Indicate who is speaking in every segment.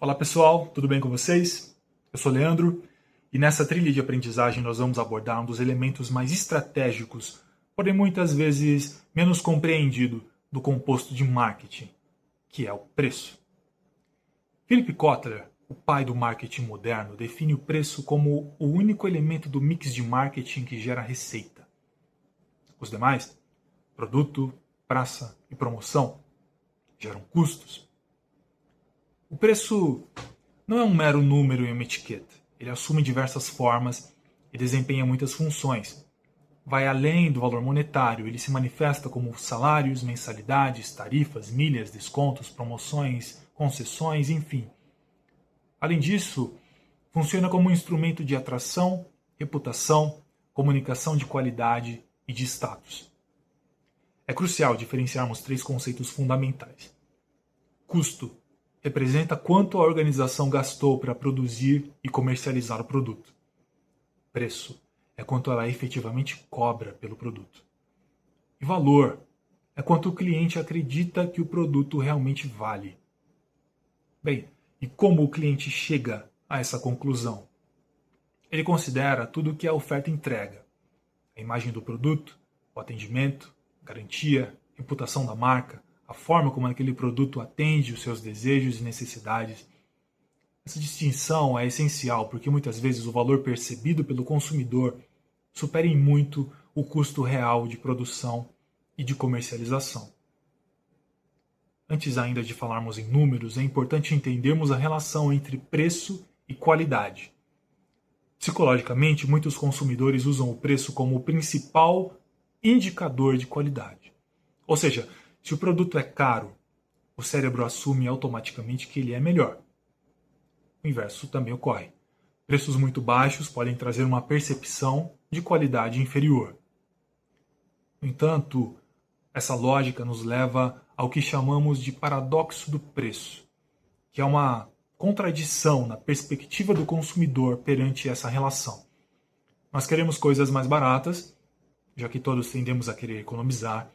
Speaker 1: Olá pessoal, tudo bem com vocês? Eu sou Leandro e nessa trilha de aprendizagem nós vamos abordar um dos elementos mais estratégicos, porém muitas vezes menos compreendido, do composto de marketing, que é o preço. Philip Kotler, o pai do marketing moderno, define o preço como o único elemento do mix de marketing que gera receita. Os demais, produto, praça e promoção, geram custos. O preço não é um mero número em uma etiqueta. Ele assume diversas formas e desempenha muitas funções. Vai além do valor monetário, ele se manifesta como salários, mensalidades, tarifas, milhas, descontos, promoções, concessões, enfim. Além disso, funciona como um instrumento de atração, reputação, comunicação de qualidade e de status. É crucial diferenciarmos três conceitos fundamentais. Custo representa quanto a organização gastou para produzir e comercializar o produto. Preço é quanto ela efetivamente cobra pelo produto. E valor é quanto o cliente acredita que o produto realmente vale. Bem, e como o cliente chega a essa conclusão? Ele considera tudo o que a oferta entrega: a imagem do produto, o atendimento, garantia, reputação da marca, a forma como aquele produto atende os seus desejos e necessidades. Essa distinção é essencial porque muitas vezes o valor percebido pelo consumidor supera em muito o custo real de produção e de comercialização. Antes ainda de falarmos em números, é importante entendermos a relação entre preço e qualidade. Psicologicamente, muitos consumidores usam o preço como o principal indicador de qualidade. Ou seja, se o produto é caro, o cérebro assume automaticamente que ele é melhor. O inverso também ocorre. Preços muito baixos podem trazer uma percepção de qualidade inferior. No entanto, essa lógica nos leva ao que chamamos de paradoxo do preço, que é uma contradição na perspectiva do consumidor perante essa relação. Nós queremos coisas mais baratas, já que todos tendemos a querer economizar,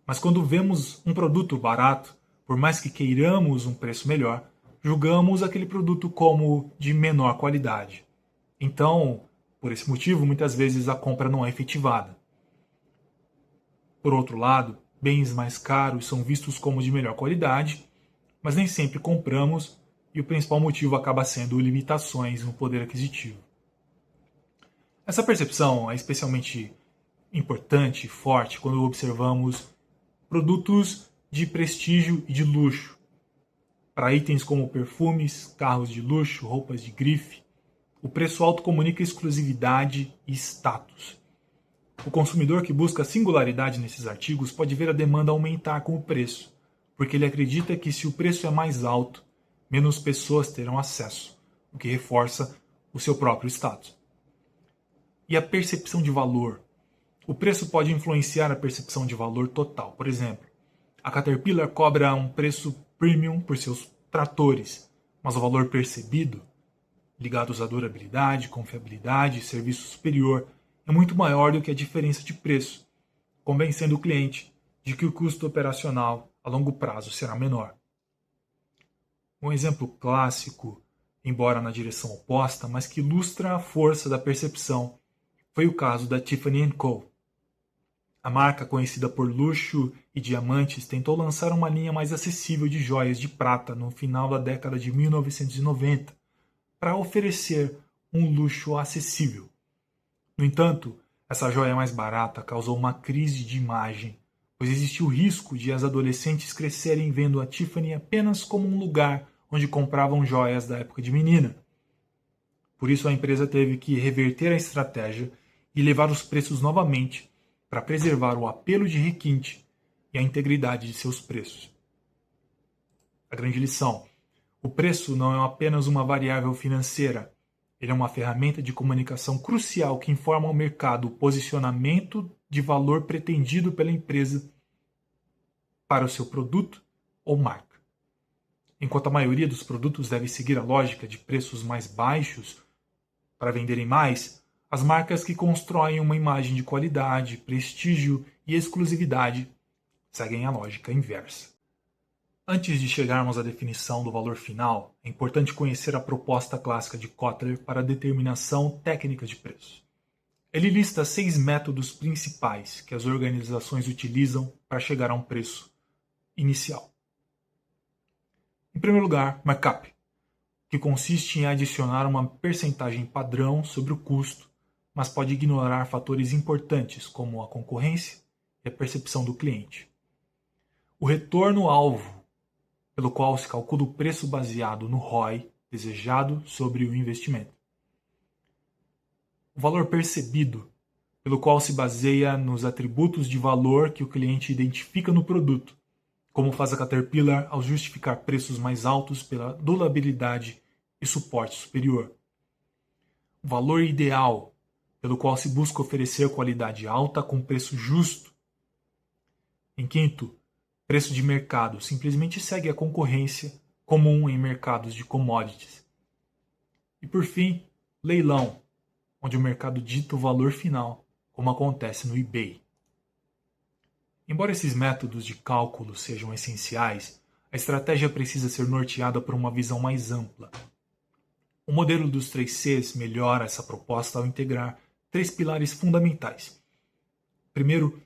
Speaker 1: mas quando vemos um produto barato, por mais que queiramos um preço melhor, julgamos aquele produto como de menor qualidade. Então, por esse motivo, muitas vezes a compra não é efetivada. Por outro lado, bens mais caros são vistos como de melhor qualidade, mas nem sempre compramos e o principal motivo acaba sendo limitações no poder aquisitivo. Essa percepção é especialmente importante e forte quando observamos produtos de prestígio e de luxo. Para itens como perfumes, carros de luxo, roupas de grife, o preço alto comunica exclusividade e status. O consumidor que busca singularidade nesses artigos pode ver a demanda aumentar com o preço, porque ele acredita que se o preço é mais alto, menos pessoas terão acesso, o que reforça o seu próprio status. E a percepção de valor? O preço pode influenciar a percepção de valor total. Por exemplo, a Caterpillar cobra um preço premium por seus tratores, mas o valor percebido, ligados à durabilidade, confiabilidade e serviço superior, é muito maior do que a diferença de preço, convencendo o cliente de que o custo operacional a longo prazo será menor. Um exemplo clássico, embora na direção oposta, mas que ilustra a força da percepção, foi o caso da Tiffany & Co. A marca, conhecida por luxo e diamantes, tentou lançar uma linha mais acessível de joias de prata no final da década de 1990, para oferecer um luxo acessível. No entanto, essa joia mais barata causou uma crise de imagem, pois existiu o risco de as adolescentes crescerem vendo a Tiffany apenas como um lugar onde compravam joias da época de menina. Por isso a empresa teve que reverter a estratégia e levar os preços novamente para preservar o apelo de requinte e a integridade de seus preços. A grande lição: o preço não é apenas uma variável financeira, ele é uma ferramenta de comunicação crucial que informa ao mercado o posicionamento de valor pretendido pela empresa para o seu produto ou marca. Enquanto a maioria dos produtos deve seguir a lógica de preços mais baixos para venderem mais, as marcas que constroem uma imagem de qualidade, prestígio e exclusividade seguem a lógica inversa. Antes de chegarmos à definição do valor final, é importante conhecer a proposta clássica de Kotler para a determinação técnica de preço. Ele lista 6 métodos principais que as organizações utilizam para chegar a um preço inicial. Em primeiro lugar, markup, que consiste em adicionar uma percentagem padrão sobre o custo, mas pode ignorar fatores importantes como a concorrência e a percepção do cliente. O retorno-alvo, pelo qual se calcula o preço baseado no ROI desejado sobre o investimento. O valor percebido, pelo qual se baseia nos atributos de valor que o cliente identifica no produto, como faz a Caterpillar ao justificar preços mais altos pela durabilidade e suporte superior. O valor ideal, pelo qual se busca oferecer qualidade alta com preço justo. Em quinto, preço de mercado simplesmente segue a concorrência comum em mercados de commodities. E por fim, leilão, onde o mercado dita o valor final, como acontece no eBay. Embora esses métodos de cálculo sejam essenciais, a estratégia precisa ser norteada por uma visão mais ampla. O modelo dos 3 Cs melhora essa proposta ao integrar 3 pilares fundamentais. Primeiro,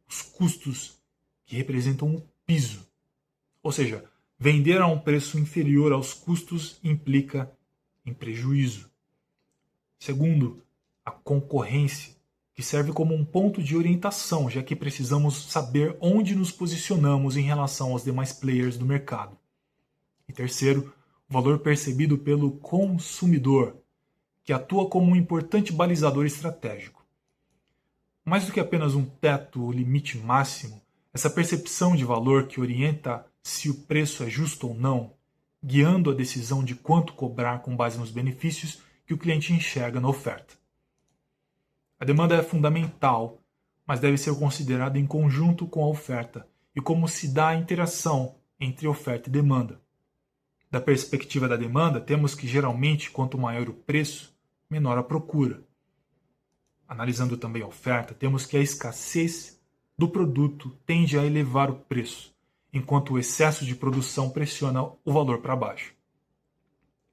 Speaker 1: os custos, que representam o piso. Ou seja, vender a um preço inferior aos custos implica em prejuízo. Segundo, a concorrência, que serve como um ponto de orientação, já que precisamos saber onde nos posicionamos em relação aos demais players do mercado. E terceiro, o valor percebido pelo consumidor, que atua como um importante balizador estratégico. Mais do que apenas um teto ou limite máximo, essa percepção de valor que orienta se o preço é justo ou não, guiando a decisão de quanto cobrar com base nos benefícios que o cliente enxerga na oferta. A demanda é fundamental, mas deve ser considerada em conjunto com a oferta e como se dá a interação entre oferta e demanda. Da perspectiva da demanda, temos que geralmente, quanto maior o preço, menor a procura. Analisando também a oferta, temos que a escassez do produto tende a elevar o preço, enquanto o excesso de produção pressiona o valor para baixo.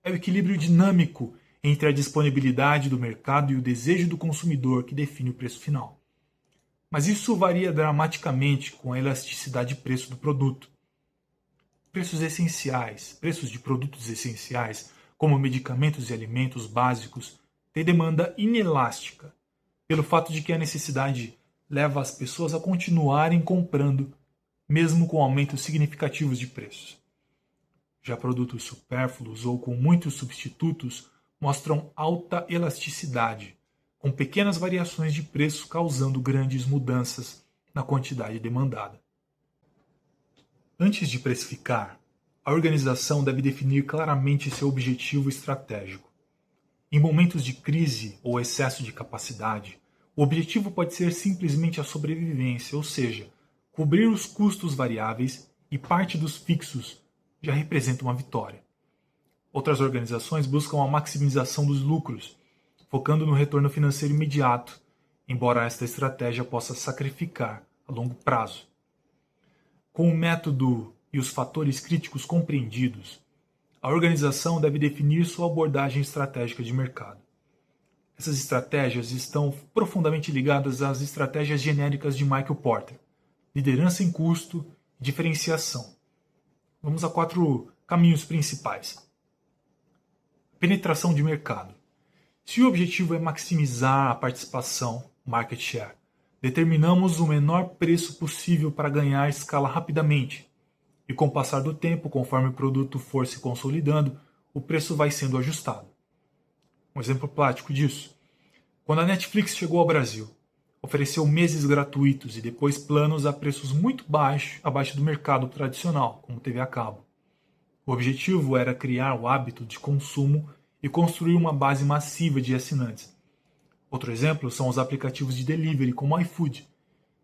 Speaker 1: É o equilíbrio dinâmico entre a disponibilidade do mercado e o desejo do consumidor que define o preço final. Mas isso varia dramaticamente com a elasticidade de preço do produto. Preços essenciais, preços de produtos essenciais, como medicamentos e alimentos básicos, têm demanda inelástica, pelo fato de que a necessidade leva as pessoas a continuarem comprando, mesmo com aumentos significativos de preços. Já produtos supérfluos ou com muitos substitutos mostram alta elasticidade, com pequenas variações de preço causando grandes mudanças na quantidade demandada. Antes de precificar, a organização deve definir claramente seu objetivo estratégico. Em momentos de crise ou excesso de capacidade, o objetivo pode ser simplesmente a sobrevivência, ou seja, cobrir os custos variáveis e parte dos fixos já representa uma vitória. Outras organizações buscam a maximização dos lucros, focando no retorno financeiro imediato, embora esta estratégia possa sacrificar a longo prazo. Com o método e os fatores críticos compreendidos, a organização deve definir sua abordagem estratégica de mercado. Essas estratégias estão profundamente ligadas às estratégias genéricas de Michael Porter: liderança em custo e diferenciação. Vamos a 4 caminhos principais. Penetração de mercado. Se o objetivo é maximizar a participação, market share, determinamos o menor preço possível para ganhar escala rapidamente. E com o passar do tempo, conforme o produto for se consolidando, o preço vai sendo ajustado. Um exemplo prático disso: quando a Netflix chegou ao Brasil, ofereceu meses gratuitos e depois planos a preços muito baixos, abaixo do mercado tradicional, como TV a cabo. O objetivo era criar o hábito de consumo e construir uma base massiva de assinantes. Outro exemplo são os aplicativos de delivery como o iFood,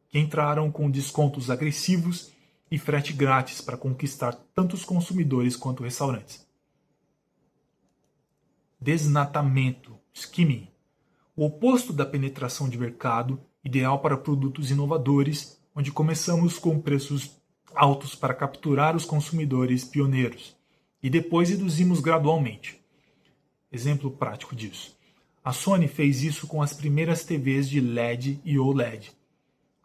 Speaker 1: que entraram com descontos agressivos e frete grátis para conquistar tanto os consumidores quanto restaurantes. Desnatamento, skimming, o oposto da penetração de mercado, ideal para produtos inovadores, onde começamos com preços altos para capturar os consumidores pioneiros e depois reduzimos gradualmente. Exemplo prático disso. A Sony fez isso com as primeiras TVs de LED e OLED.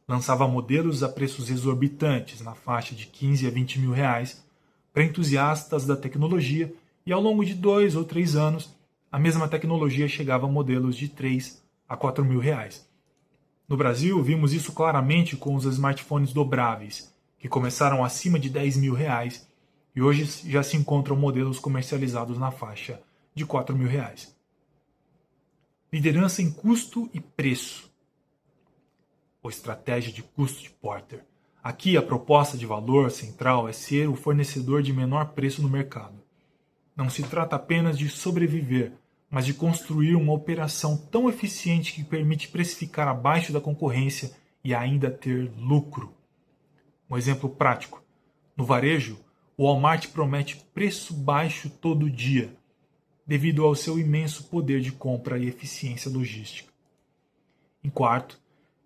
Speaker 1: Lançava modelos a preços exorbitantes, na faixa de 15 a 20 mil reais, para entusiastas da tecnologia, e ao longo de 2 ou 3 anos, a mesma tecnologia chegava a modelos de 3 a 4 mil reais. No Brasil, vimos isso claramente com os smartphones dobráveis, que começaram acima de 10 mil reais e hoje já se encontram modelos comercializados na faixa de 4 mil reais. Liderança em custo e preço, ou estratégia de custo de Porter. Aqui a proposta de valor central é ser o fornecedor de menor preço no mercado. Não se trata apenas de sobreviver, mas de construir uma operação tão eficiente que permite precificar abaixo da concorrência e ainda ter lucro. Um exemplo prático. No varejo, o Walmart promete preço baixo todo dia, devido ao seu imenso poder de compra e eficiência logística. Em quarto,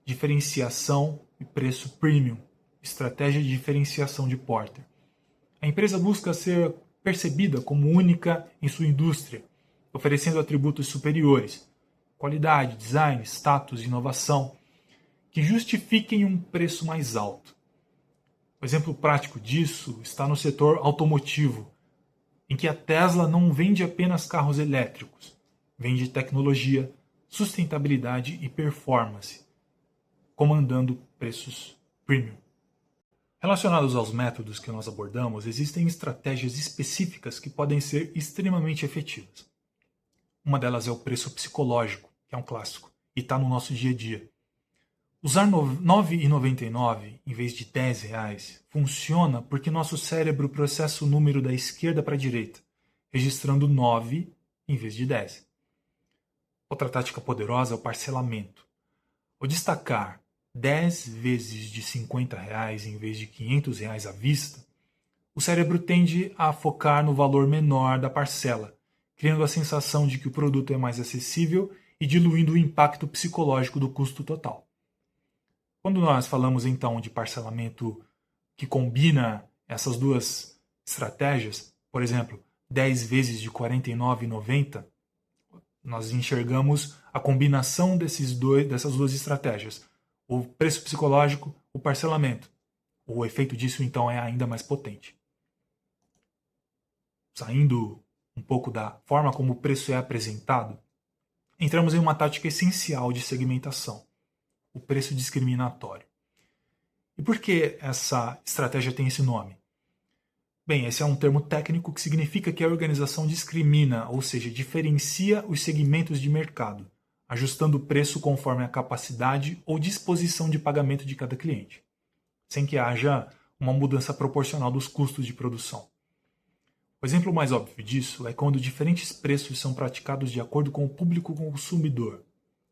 Speaker 1: diferenciação e preço premium, estratégia de diferenciação de Porter. A empresa busca ser percebida como única em sua indústria, oferecendo atributos superiores, qualidade, design, status e inovação, que justifiquem um preço mais alto. O exemplo prático disso está no setor automotivo, em que a Tesla não vende apenas carros elétricos, vende tecnologia, sustentabilidade e performance, comandando preços premium. Relacionados aos métodos que nós abordamos, existem estratégias específicas que podem ser extremamente efetivas. Uma delas é o preço psicológico, que é um clássico, e está no nosso dia a dia. Usar R$ 9,99 em vez de R$ 10 funciona porque nosso cérebro processa o número da esquerda para a direita, registrando 9 em vez de 10. Outra tática poderosa é o parcelamento. Ao destacar 10 vezes de R$ 50 em vez de R$ 500 à vista, o cérebro tende a focar no valor menor da parcela, criando a sensação de que o produto é mais acessível e diluindo o impacto psicológico do custo total. Quando nós falamos então de parcelamento que combina essas duas estratégias, por exemplo, 10 vezes de R$ 49,90, nós enxergamos a combinação dessas duas estratégias. O preço psicológico, o parcelamento. O efeito disso então é ainda mais potente. Saindo um pouco da forma como o preço é apresentado, entramos em uma tática essencial de segmentação, o preço discriminatório. E por que essa estratégia tem esse nome? Bem, esse é um termo técnico que significa que a organização discrimina, ou seja, diferencia os segmentos de mercado, ajustando o preço conforme a capacidade ou disposição de pagamento de cada cliente, sem que haja uma mudança proporcional dos custos de produção. O exemplo mais óbvio disso é quando diferentes preços são praticados de acordo com o público consumidor,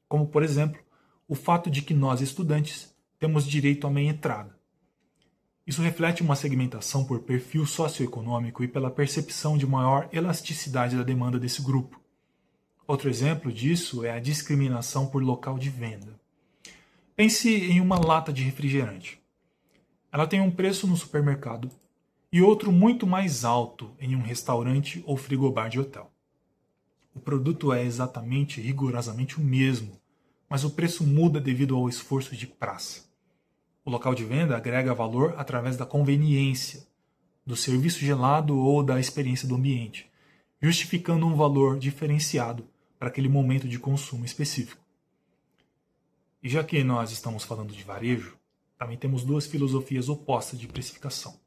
Speaker 1: como, por exemplo, o fato de que nós, estudantes, temos direito à meia entrada. Isso reflete uma segmentação por perfil socioeconômico e pela percepção de maior elasticidade da demanda desse grupo. Outro exemplo disso é a discriminação por local de venda. Pense em uma lata de refrigerante. Ela tem um preço no supermercado e outro muito mais alto em um restaurante ou frigobar de hotel. O produto é exatamente, rigorosamente o mesmo, mas o preço muda devido ao esforço de praça. O local de venda agrega valor através da conveniência, do serviço gelado ou da experiência do ambiente, justificando um valor diferenciado para aquele momento de consumo específico. E já que nós estamos falando de varejo, também temos duas filosofias opostas de precificação.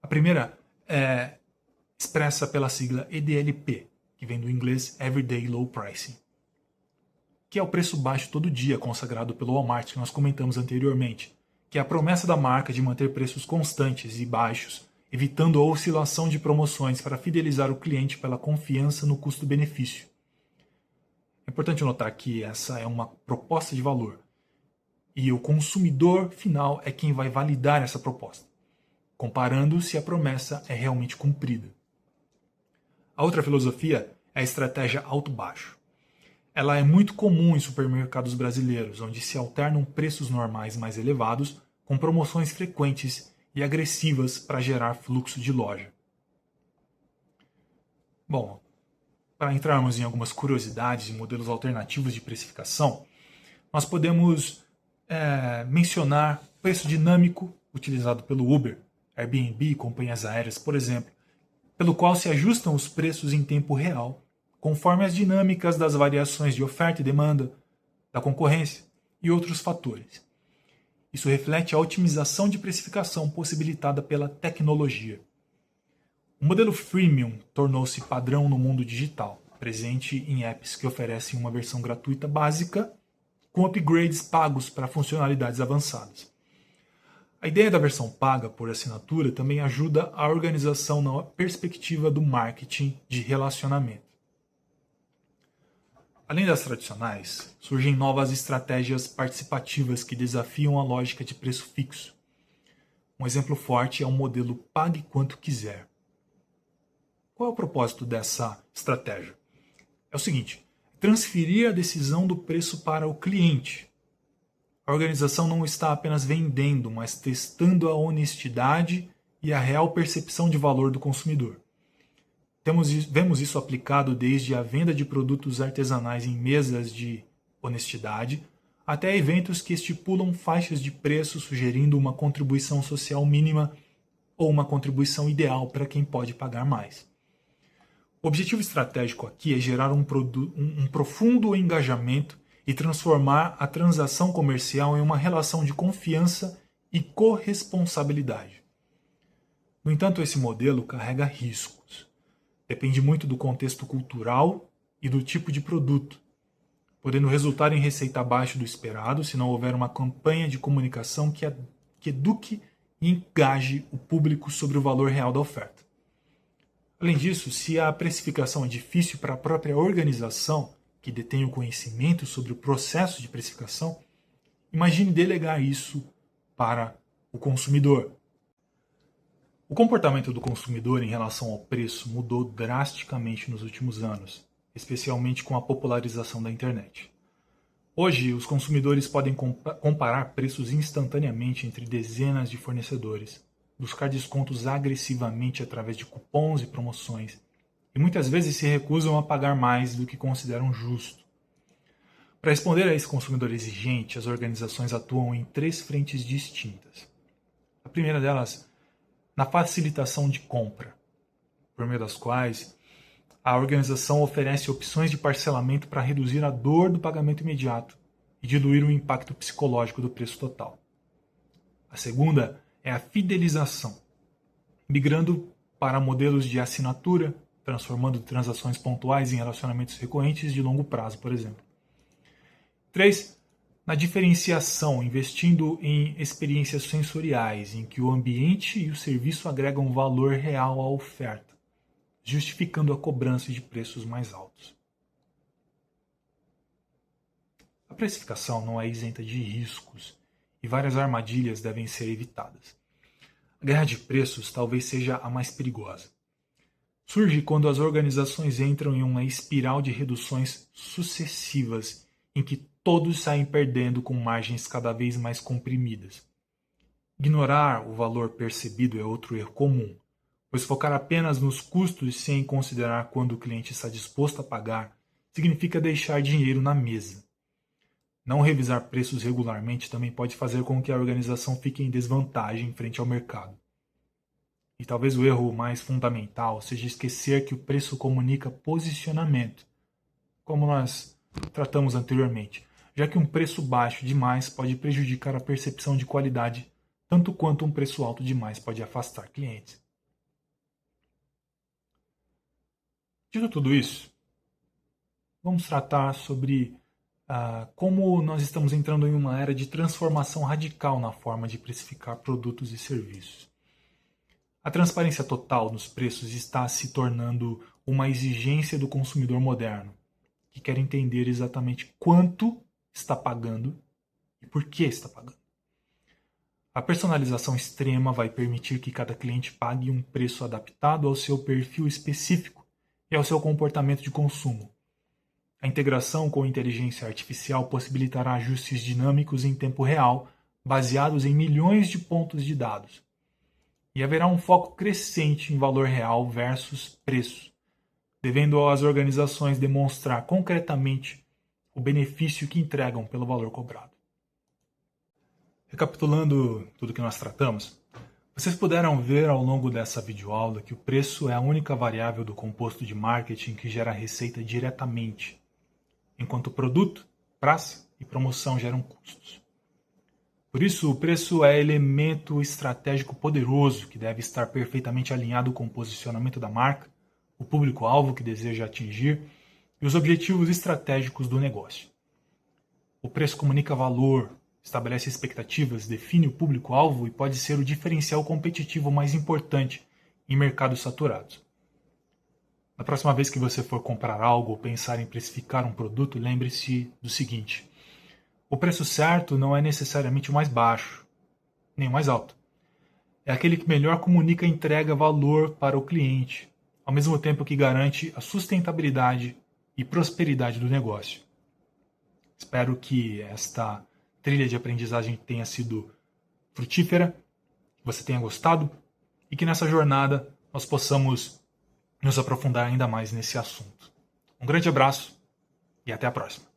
Speaker 1: A primeira é expressa pela sigla EDLP, que vem do inglês Everyday Low Pricing, que é o preço baixo todo dia consagrado pelo Walmart que nós comentamos anteriormente, que é a promessa da marca de manter preços constantes e baixos, evitando a oscilação de promoções para fidelizar o cliente pela confiança no custo-benefício. É importante notar que essa é uma proposta de valor e o consumidor final é quem vai validar essa proposta, comparando se a promessa é realmente cumprida. A outra filosofia é a estratégia alto-baixo. Ela é muito comum em supermercados brasileiros, onde se alternam preços normais mais elevados com promoções frequentes e agressivas para gerar fluxo de loja. Bom, para entrarmos em algumas curiosidades e modelos alternativos de precificação, nós podemos mencionar preço dinâmico utilizado pelo Uber, Airbnb e companhias aéreas, por exemplo, pelo qual se ajustam os preços em tempo real, conforme as dinâmicas das variações de oferta e demanda, da concorrência e outros fatores. Isso reflete a otimização de precificação possibilitada pela tecnologia. O modelo freemium tornou-se padrão no mundo digital, presente em apps que oferecem uma versão gratuita básica com upgrades pagos para funcionalidades avançadas. A ideia da versão paga por assinatura também ajuda a organização na perspectiva do marketing de relacionamento. Além das tradicionais, surgem novas estratégias participativas que desafiam a lógica de preço fixo. Um exemplo forte é o modelo Pague Quanto Quiser. Qual é o propósito dessa estratégia? É o seguinte: transferir a decisão do preço para o cliente. A organização não está apenas vendendo, mas testando a honestidade e a real percepção de valor do consumidor. Vemos isso aplicado desde a venda de produtos artesanais em mesas de honestidade, até eventos que estipulam faixas de preço sugerindo uma contribuição social mínima ou uma contribuição ideal para quem pode pagar mais. O objetivo estratégico aqui é gerar um profundo engajamento e transformar a transação comercial em uma relação de confiança e corresponsabilidade. No entanto, esse modelo carrega riscos. Depende muito do contexto cultural e do tipo de produto, podendo resultar em receita abaixo do esperado se não houver uma campanha de comunicação que eduque e engaje o público sobre o valor real da oferta. Além disso, se a precificação é difícil para a própria organização, que detém o conhecimento sobre o processo de precificação, imagine delegar isso para o consumidor. O comportamento do consumidor em relação ao preço mudou drasticamente nos últimos anos, especialmente com a popularização da internet. Hoje, os consumidores podem comparar preços instantaneamente entre dezenas de fornecedores, buscar descontos agressivamente através de cupons e promoções, e muitas vezes se recusam a pagar mais do que consideram justo. Para responder a esse consumidor exigente, as organizações atuam em 3 frentes distintas. A primeira delas, na facilitação de compra, por meio das quais a organização oferece opções de parcelamento para reduzir a dor do pagamento imediato e diluir o impacto psicológico do preço total. A segunda é a fidelização, migrando para modelos de assinatura, transformando transações pontuais em relacionamentos recorrentes de longo prazo, por exemplo. 3. Na diferenciação, investindo em experiências sensoriais, em que o ambiente e o serviço agregam valor real à oferta, justificando a cobrança de preços mais altos. A precificação não é isenta de riscos e várias armadilhas devem ser evitadas. A guerra de preços talvez seja a mais perigosa. Surge quando as organizações entram em uma espiral de reduções sucessivas em que todos saem perdendo com margens cada vez mais comprimidas. Ignorar o valor percebido é outro erro comum, pois focar apenas nos custos sem considerar quando o cliente está disposto a pagar significa deixar dinheiro na mesa. Não revisar preços regularmente também pode fazer com que a organização fique em desvantagem frente ao mercado. E talvez o erro mais fundamental seja esquecer que o preço comunica posicionamento, como nós tratamos anteriormente, já que um preço baixo demais pode prejudicar a percepção de qualidade, tanto quanto um preço alto demais pode afastar clientes. Dito tudo isso, vamos tratar sobre como nós estamos entrando em uma era de transformação radical na forma de precificar produtos e serviços. A transparência total nos preços está se tornando uma exigência do consumidor moderno, que quer entender exatamente quanto está pagando e por que está pagando. A personalização extrema vai permitir que cada cliente pague um preço adaptado ao seu perfil específico e ao seu comportamento de consumo. A integração com inteligência artificial possibilitará ajustes dinâmicos em tempo real, baseados em milhões de pontos de dados. e haverá um foco crescente em valor real versus preço, devendo as organizações demonstrar concretamente o benefício que entregam pelo valor cobrado. Recapitulando tudo que nós tratamos, vocês puderam ver ao longo dessa videoaula que o preço é a única variável do composto de marketing que gera receita diretamente, enquanto produto, praça e promoção geram custos. Por isso, o preço é elemento estratégico poderoso que deve estar perfeitamente alinhado com o posicionamento da marca, o público-alvo que deseja atingir e os objetivos estratégicos do negócio. O preço comunica valor, estabelece expectativas, define o público-alvo e pode ser o diferencial competitivo mais importante em mercados saturados. Na próxima vez que você for comprar algo ou pensar em precificar um produto, lembre-se do seguinte: o preço certo não é necessariamente o mais baixo, nem o mais alto. É aquele que melhor comunica e entrega valor para o cliente, ao mesmo tempo que garante a sustentabilidade e prosperidade do negócio. Espero que esta trilha de aprendizagem tenha sido frutífera, que você tenha gostado e que nessa jornada nós possamos nos aprofundar ainda mais nesse assunto. Um grande abraço e até a próxima.